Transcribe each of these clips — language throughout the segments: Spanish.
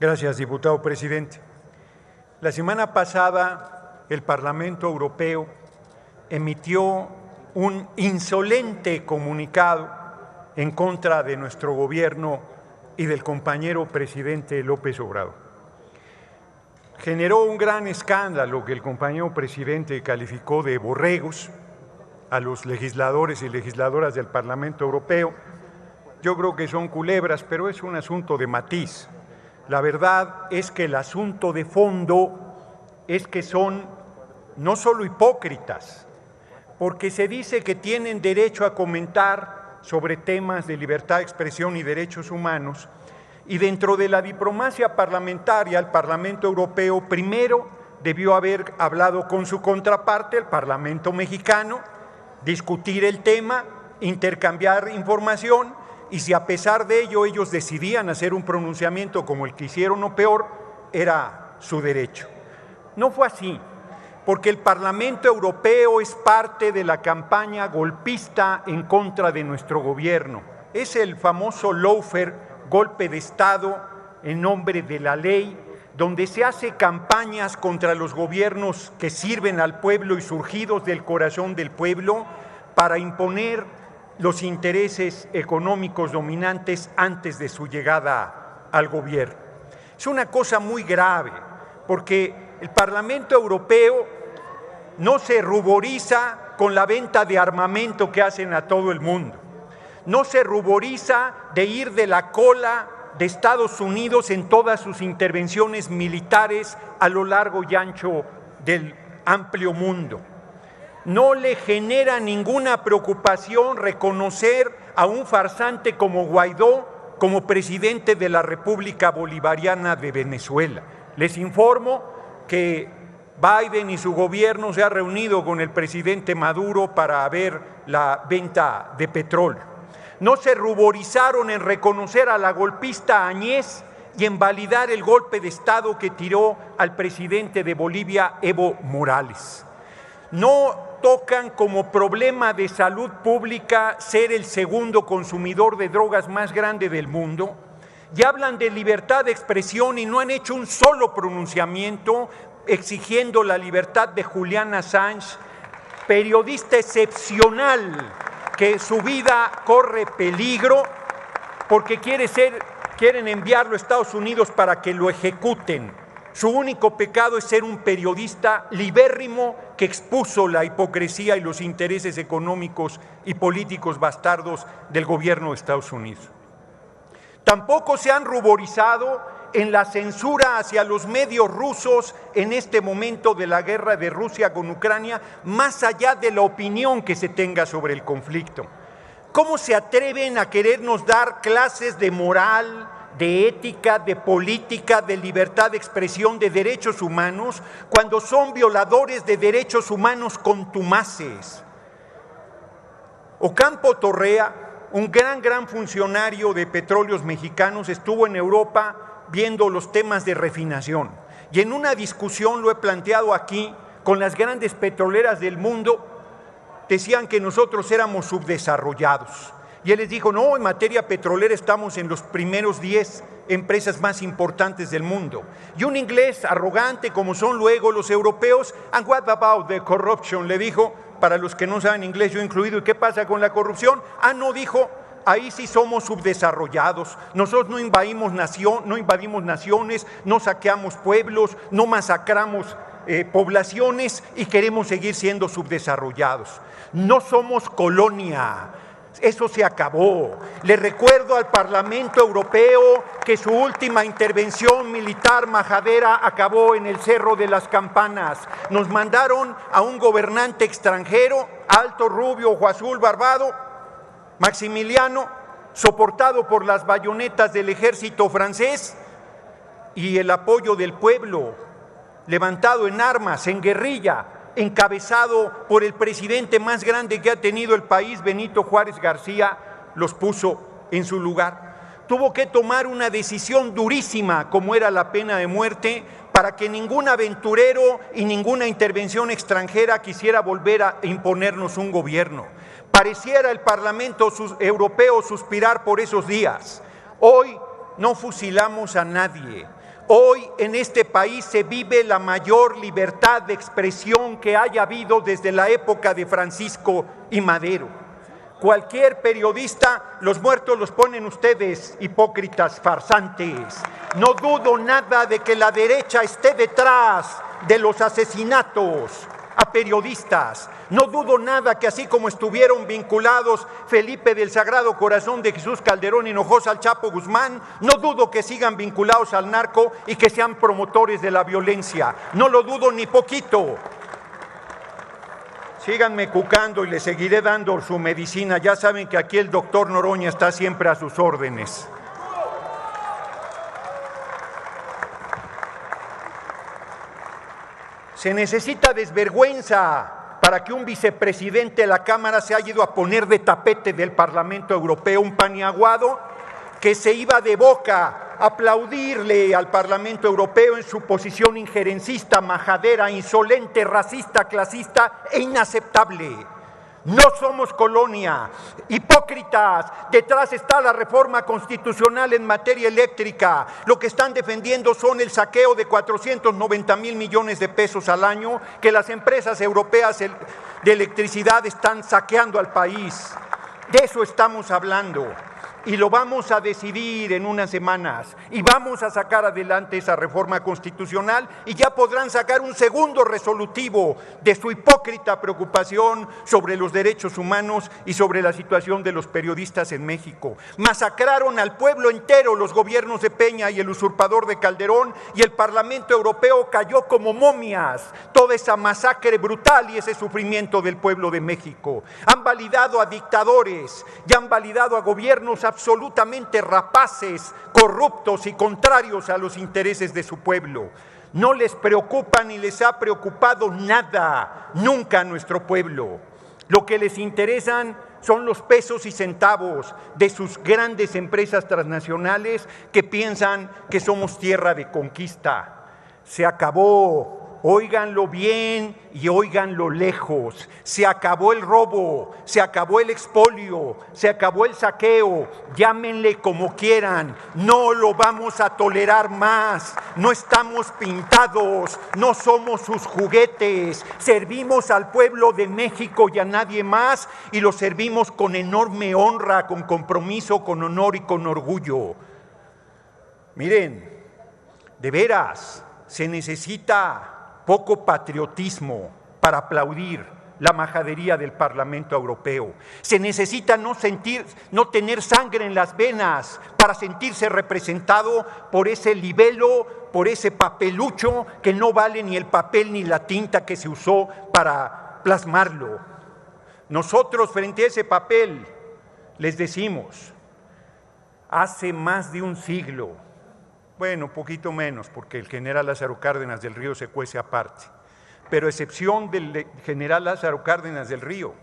Gracias, diputado presidente. La semana pasada, el Parlamento Europeo emitió un insolente comunicado en contra de nuestro gobierno y del compañero presidente López Obrador. Generó un gran escándalo que el compañero presidente calificó de borregos a los legisladores y legisladoras del Parlamento Europeo. Yo creo que son culebras, pero es un asunto de matiz. La verdad es que el asunto de fondo es que son no solo hipócritas, porque se dice que tienen derecho a comentar sobre temas de libertad de expresión y derechos humanos, y dentro de la diplomacia parlamentaria, el Parlamento Europeo primero debió haber hablado con su contraparte, el Parlamento mexicano, discutir el tema, intercambiar información, y si a pesar de ello ellos decidían hacer un pronunciamiento como el que hicieron o peor, era su derecho. No fue así, porque el Parlamento Europeo es parte de la campaña golpista en contra de nuestro gobierno. Es el famoso lawfare, golpe de Estado en nombre de la ley, donde se hace campañas contra los gobiernos que sirven al pueblo y surgidos del corazón del pueblo para imponer los intereses económicos dominantes antes de su llegada al gobierno. Es una cosa muy grave, porque el Parlamento Europeo no se ruboriza con la venta de armamento que hacen a todo el mundo, no se ruboriza de ir de la cola de Estados Unidos en todas sus intervenciones militares a lo largo y ancho del amplio mundo. No le genera ninguna preocupación reconocer a un farsante como Guaidó como presidente de la República Bolivariana de Venezuela. Les informo que Biden y su gobierno se ha reunido con el presidente Maduro para ver la venta de petróleo. No se ruborizaron en reconocer a la golpista Áñez y en validar el golpe de Estado que tiró al presidente de Bolivia, Evo Morales. No tocan como problema de salud pública ser el segundo consumidor de drogas más grande del mundo, y hablan de libertad de expresión y no han hecho un solo pronunciamiento exigiendo la libertad de Julian Assange, periodista excepcional que su vida corre peligro porque quieren enviarlo a Estados Unidos para que lo ejecuten. Su único pecado es ser un periodista libérrimo que expuso la hipocresía y los intereses económicos y políticos bastardos del gobierno de Estados Unidos. Tampoco se han ruborizado en la censura hacia los medios rusos en este momento de la guerra de Rusia con Ucrania, más allá de la opinión que se tenga sobre el conflicto. ¿Cómo se atreven a querernos dar clases de moral, de ética, de política, de libertad de expresión, de derechos humanos, cuando son violadores de derechos humanos contumaces? Ocampo Torrea, un gran funcionario de Petróleos Mexicanos, estuvo en Europa viendo los temas de refinación, y en una discusión, lo he planteado aquí, con las grandes petroleras del mundo, decían que nosotros éramos subdesarrollados. Y él les dijo, no, en materia petrolera estamos en los primeros 10 empresas más importantes del mundo. Y un inglés arrogante como son luego los europeos, and what about the corruption? Le dijo, para los que no saben inglés, yo incluido, ¿y qué pasa con la corrupción? No, dijo, ahí sí somos subdesarrollados. Nosotros no invadimos naciones, no saqueamos pueblos, no masacramos poblaciones y queremos seguir siendo subdesarrollados. No somos colonia. Eso se acabó. Le recuerdo al Parlamento Europeo que su última intervención militar majadera acabó en el Cerro de las Campanas. Nos mandaron a un gobernante extranjero, alto, rubio, ojo azul, barbado, Maximiliano, soportado por las bayonetas del ejército francés y el apoyo del pueblo, levantado en armas, en guerrilla, encabezado por el presidente más grande que ha tenido el país, Benito Juárez García, los puso en su lugar. Tuvo que tomar una decisión durísima, como era la pena de muerte, para que ningún aventurero y ninguna intervención extranjera quisiera volver a imponernos un gobierno. Pareciera el Parlamento Europeo suspirar por esos días. Hoy no fusilamos a nadie. Hoy en este país se vive la mayor libertad de expresión que haya habido desde la época de Francisco y Madero. Cualquier periodista, los muertos los ponen ustedes, hipócritas farsantes. No dudo nada de que la derecha esté detrás de los asesinatos a periodistas. No dudo nada que así como estuvieron vinculados Felipe del Sagrado Corazón de Jesús Calderón Hinojosa al Chapo Guzmán, no dudo que sigan vinculados al narco y que sean promotores de la violencia. No lo dudo ni poquito. Síganme cucando y les seguiré dando su medicina. Ya saben que aquí el doctor Noroña está siempre a sus órdenes. Se necesita desvergüenza para que un vicepresidente de la Cámara se haya ido a poner de tapete del Parlamento Europeo, un paniaguado que se iba de boca a aplaudirle al Parlamento Europeo en su posición injerencista, majadera, insolente, racista, clasista e inaceptable. No somos colonia, hipócritas, detrás está la reforma constitucional en materia eléctrica. Lo que están defendiendo son el saqueo de 490,000 millones de pesos al año que las empresas europeas de electricidad están saqueando al país. De eso estamos hablando. Y lo vamos a decidir en unas semanas y vamos a sacar adelante esa reforma constitucional y ya podrán sacar un segundo resolutivo de su hipócrita preocupación sobre los derechos humanos y sobre la situación de los periodistas en México. Masacraron al pueblo entero los gobiernos de Peña y el usurpador de Calderón y el Parlamento Europeo cayó como momias. Toda esa masacre brutal y ese sufrimiento del pueblo de México. Han validado a dictadores y han validado a gobiernos absolutamente rapaces, corruptos y contrarios a los intereses de su pueblo. No les preocupa ni les ha preocupado nada, nunca a nuestro pueblo. Lo que les interesan son los pesos y centavos de sus grandes empresas transnacionales que piensan que somos tierra de conquista. Se acabó. Óiganlo bien y óiganlo lejos. Se acabó el robo, se acabó el expolio, se acabó el saqueo. Llámenle como quieran, no lo vamos a tolerar más. No estamos pintados, no somos sus juguetes. Servimos al pueblo de México y a nadie más y lo servimos con enorme honra, con compromiso, con honor y con orgullo. Miren, de veras, se necesita poco patriotismo para aplaudir la majadería del Parlamento Europeo. Se necesita no tener sangre en las venas para sentirse representado por ese libelo, por ese papelucho que no vale ni el papel ni la tinta que se usó para plasmarlo. Nosotros frente a ese papel les decimos, hace más de un siglo, bueno, poquito menos, porque el general Lázaro Cárdenas del Río se cuece aparte, pero a excepción del general Lázaro Cárdenas del Río,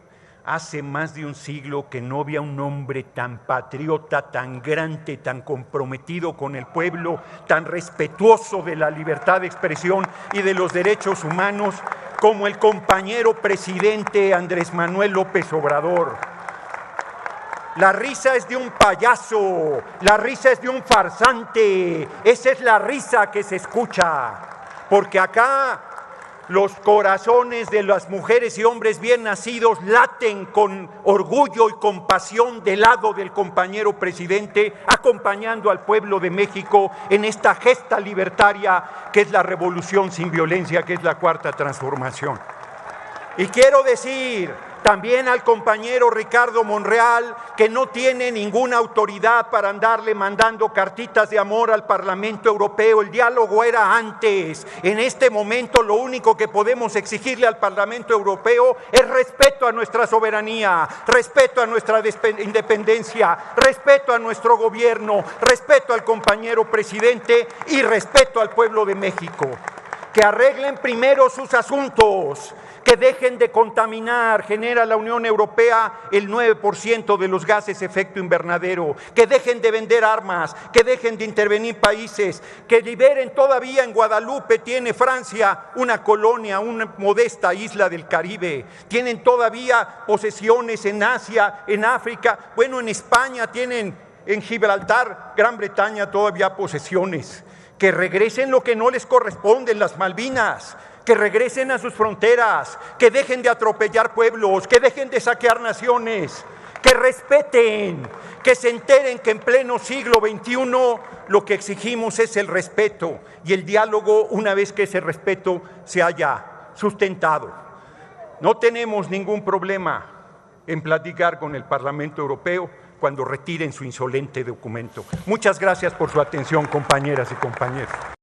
hace más de un siglo que no había un hombre tan patriota, tan grande, tan comprometido con el pueblo, tan respetuoso de la libertad de expresión y de los derechos humanos como el compañero presidente Andrés Manuel López Obrador. La risa es de un payaso, la risa es de un farsante, esa es la risa que se escucha, porque acá los corazones de las mujeres y hombres bien nacidos laten con orgullo y compasión del lado del compañero presidente, acompañando al pueblo de México en esta gesta libertaria que es la revolución sin violencia, que es la cuarta transformación. Y quiero decir también al compañero Ricardo Monreal, que no tiene ninguna autoridad para andarle mandando cartitas de amor al Parlamento Europeo. El diálogo era antes. En este momento lo único que podemos exigirle al Parlamento Europeo es respeto a nuestra soberanía, respeto a nuestra independencia, respeto a nuestro gobierno, respeto al compañero presidente y respeto al pueblo de México. Que arreglen primero sus asuntos, que dejen de contaminar. Genera la Unión Europea el 9% de los gases efecto invernadero, que dejen de vender armas, que dejen de intervenir países, que liberen. Todavía en Guadalupe tiene Francia una colonia, una modesta isla del Caribe, tienen todavía posesiones en Asia, en África, bueno, en España tienen, en Gibraltar, Gran Bretaña todavía posesiones. que regresen lo que no les corresponde en las Malvinas, que regresen a sus fronteras, que dejen de atropellar pueblos, que dejen de saquear naciones, que respeten, que se enteren que en pleno siglo XXI lo que exigimos es el respeto y el diálogo una vez que ese respeto se haya sustentado. No tenemos ningún problema en platicar con el Parlamento Europeo cuando retiren su insolente documento. Muchas gracias por su atención, compañeras y compañeros.